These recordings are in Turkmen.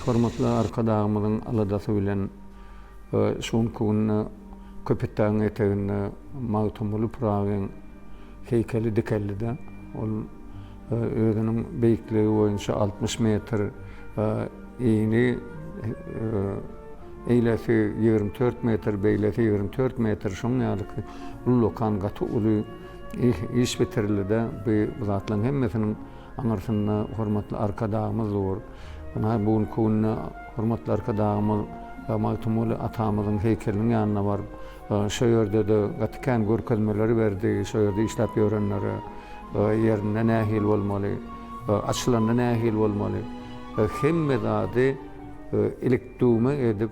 Hormatly arkadaşymyzyň aladasy bilen şuň kunna köpetden eteginde Magtumly Pragyň heykeli dikellide. Ol özüniň beýikligi boýunça 60 metr, ýyny eýlesi 24 metr, beýlesi 24 metr şoň ýalyky lokan gaty uly iş bitirildi. Bu zatlaryň hemmesiniň aňarsyna hormatly arkadaşymyz bar. Bana bugun kunna hormatly arkadaşymyz Magtumly atamyzyň heykeliniň ýanyna bar. Şo ýerde de gatykän görkezmeleri berdi, şo ýerde işläp ýörenleri ýerine nähil bolmaly, açylanda nähil bolmaly. Hemme zady elektumy edip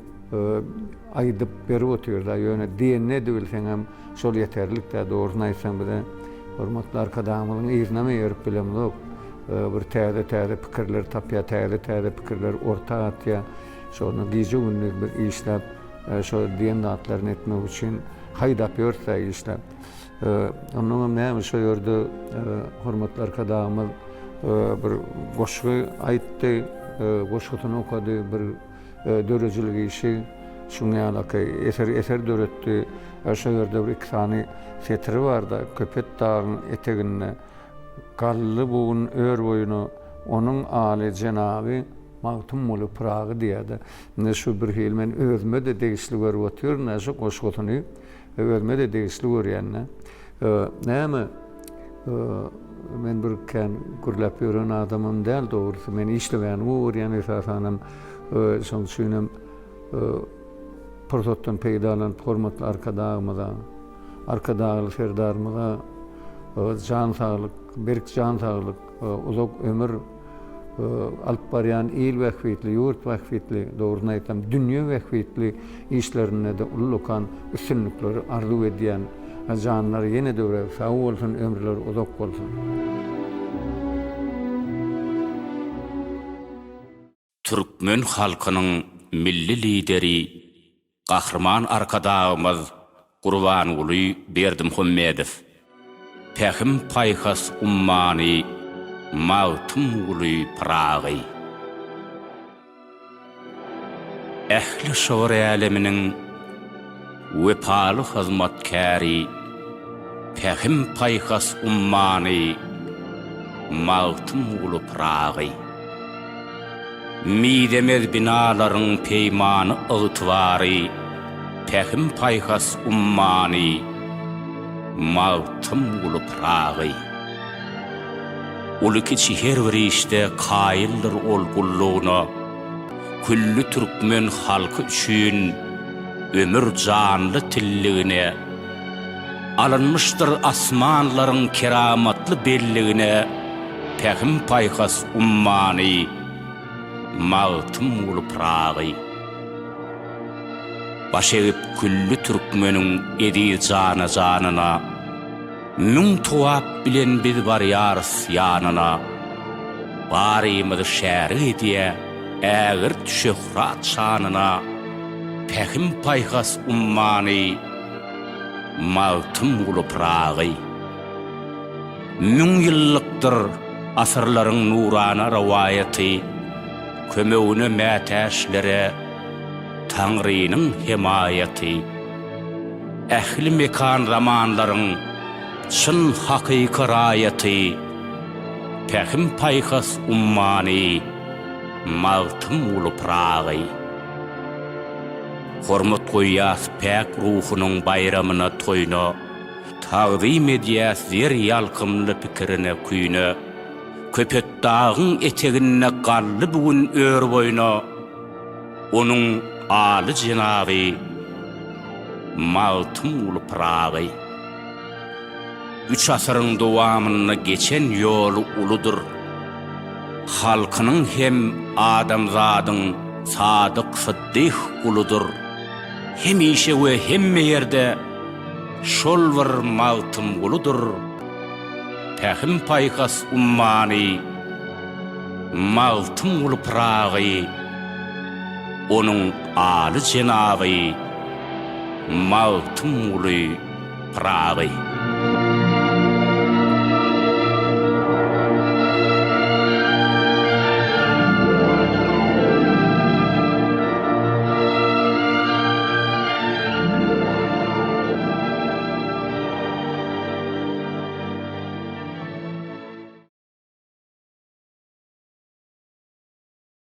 aýdyp berip oturýar. Ýöne diýenne de bilseň hem şol ýeterlik de dogrusyny aýtsaň bilen hormatly arkadaşymyzyň ýerine ýerip bilemok. Bir täze pikirler tapýa, täze pikirler orta atýa. Şonu gizi günlük bir işläp, şo diýen zatlaryny etmek üçin haýdap ýörse işläp. Ondan näme şo ýerde hormatly arkadaşymyz bir goşgy aýtdy, goşgyny okady, bir dörejilik işi şuňa ýaly eser döretdi. Şo ýerde bir iki sany setri barda, köpet dağynyň eteginde gally bugun ör boýuny onuň aly jenaby Magtumly Pragy diýdi. Ne şu bir hilmen özüme de degişli görüp otur, ne şu goşgyny özüme de degişli görýänne. Näme men bir kan gürläp ýören adamym däl, dogrusy men işleýän görýän esasanam şoň şunem prototdan peýdalan hormatly arkadaşymyza, arkadaşly serdarmyza jan saglyk, berk jan saglyk, uzak ömür alyp barýan il wagtly, ýurt wagtly, dogrusyny aýtsam, dünýe wagtly işlerine de ullukan üstünlikleri arzu edýän janlar ýene de sag bolsun, ömürleri uzak bolsun. Türkmen halkynyň milli lideri, gahrman arkadaşymyz Gurbanuly Berdimuhammedow, Pähim Paýhas ummany Magtumly Pragy. Ähli şowur ýaleminiň wepaly hyzmatkary, Pähim Paýhas ummany Magtumly Pragy. Midemez binalaryň peýmany ygtywary, Pähim Paýhas ummany Magtumly Pragy. Ulu kiçi her bir işte kaýyldyr ol gullugyna, küllü türkmen halky üçin ömür janly tilligine, alınmışdyr asmanlaryň keramatly belligine, Pähim Paýhas ummany Magtumly Pragy. Başeýip küllü türkmeniň edi janyna, Nun tuap bilen biz barýarys ýanyna, barymyzy şäri diýe ägir şöhrat şanyna, Pähim Paýhas ummany Magtumly Pragy. Nun ýyllykdyr asyrlaryň nurana rawayaty, kömegine mätäşlere Taňrynyň himayaty, ähli mekan zamanlaryň şın hakyky raýaty, Pähim Paýhas ummany Magtumly Pragy. Hormat goýýas päk ruhunyň bayramyna toýna, tagdym edýäs ýer ýalkymly pikirine küýne, köpet dağyň eteginde gally bugun ör boýuna, onuň aly jenaby Magtumly Pragy. 3 asyryň dowamyny geçen ýolu uludur. Halkynyň hem adamzadyň sadyk syddyk uludur. Hemişe we hemme ýerde şol bir magtum uludur. Pähim Paýhas ummany Magtumly Pragy. Onuň aly jenaby Magtumly Pragy.